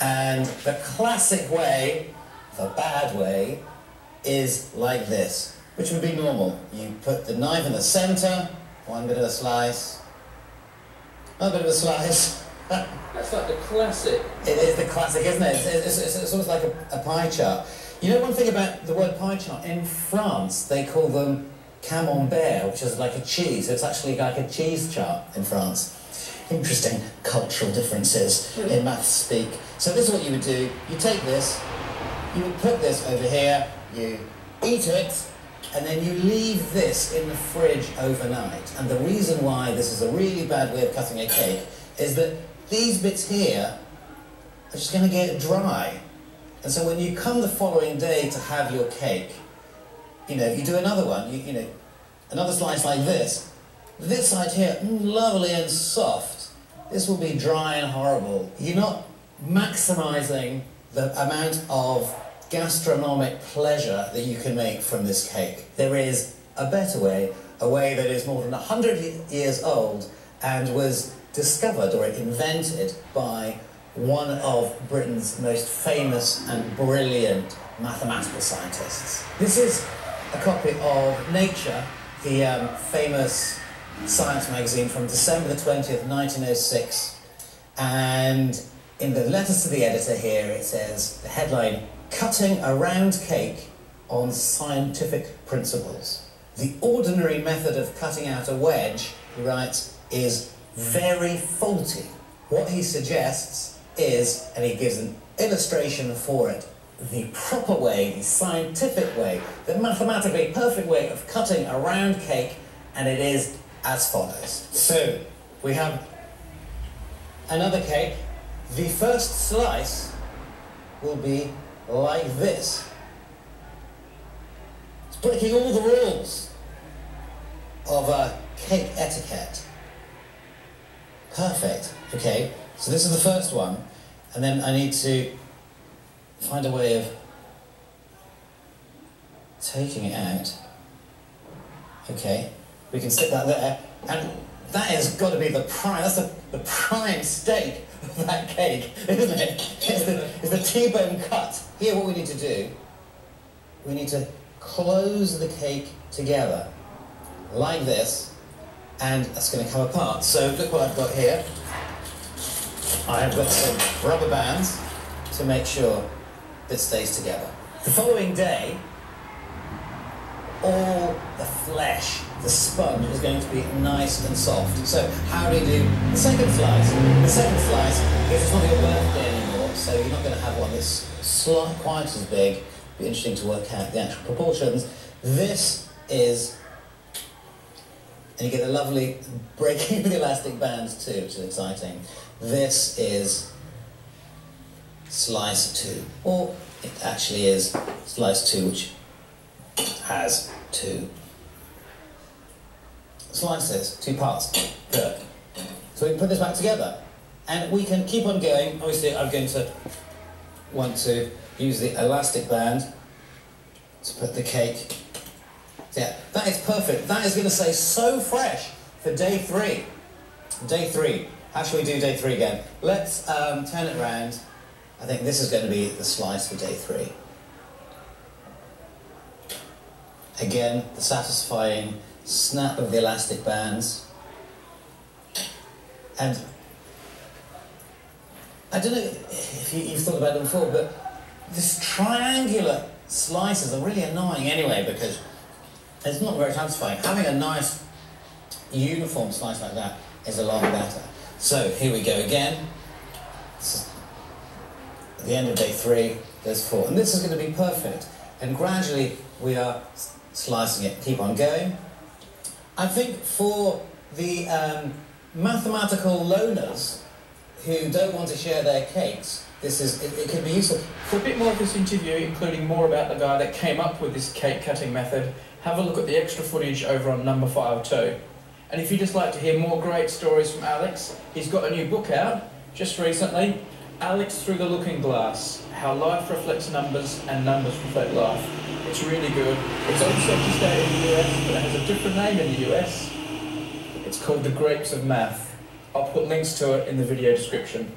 And the classic way, the bad way, is like this, which would be normal. You put the knife in the centre, one bit of a slice, another bit of a slice. That's like the classic. It is the classic, isn't it? It's almost like a pie chart. You know one thing about the word pie chart? In France, they call them camembert, which is like a cheese. It's actually like a cheese chart in France. Interesting cultural differences in maths speak. So this is what you would do. You take this, you would put this over here, you eat it, and then you leave this in the fridge overnight. And the reason why this is a really bad way of cutting a cake is that these bits here are just going to get dry. And so when you come the following day to have your cake, you know, you do another one, you know, another slice like this. This side here, lovely and soft. This will be dry and horrible. You're not maximising the amount of gastronomic pleasure that you can make from this cake. There is a better way, a way that is more than 100 years old and was discovered or invented by one of Britain's most famous and brilliant mathematical scientists. This is a copy of Nature, the famous science magazine from December the 20th, 1906, and in the letters to the editor here it says, the headline, "Cutting a Round Cake on Scientific Principles. The ordinary method of cutting out a wedge," he writes, "is very faulty. What he suggests is," and he gives an illustration for it, "the proper way, the scientific way, the mathematically perfect way of cutting a round cake, and it is as follows." So, we have another cake. The first slice will be like this. It's breaking all the rules of cake etiquette. Perfect. Okay, so this is the first one, and then I need to find a way of taking it out. Okay, we can stick that there, and that has got to be the prime, that's the prime steak of that cake, isn't it? It's the T-bone cut. Here what we need to do, we need to close the cake together, like this, and that's going to come apart. So look what I've got here. I have got some rubber bands to make sure that stays together. The following day, all the flesh, the sponge, is going to be nice and soft. So how do you do the second slice? The second slice, if it's not your birthday anymore, so you're not going to have one that's quite as big. It'd be interesting to work out the actual proportions. This is, and you get a lovely breaking of the elastic bands too, which is exciting. This is slice 2, or it actually is slice 2, which has 2 slices, 2 parts. Good. So we can put this back together, and we can keep on going. Obviously, I'm going to want to use the elastic band to put the cake. Yeah, that is perfect. That is going to stay so fresh for day 3. Day 3. How shall we do day 3 again? Let's turn it around. I think this is going to be the slice for day 3. Again, the satisfying snap of the elastic bands. And I don't know if you've thought about them before, but this triangular slices are really annoying anyway, because it's not very satisfying. Having a nice uniform slice like that is a lot better. So here we go again. At the end of day 3, there's 4. And this is going to be perfect. And gradually we are slicing it. Keep on going. I think for the mathematical loners who don't want to share their cakes, it could be useful. For a bit more of this interview, including more about the guy that came up with this cake cutting method, have a look at the extra footage over on number 5.2. And if you'd just like to hear more great stories from Alex, he's got a new book out just recently, Alex Through the Looking Glass, How Life Reflects Numbers and Numbers Reflect Life. It's really good. It's also just out in the US, but it has a different name in the US. It's called The Grapes of Math. I'll put links to it in the video description.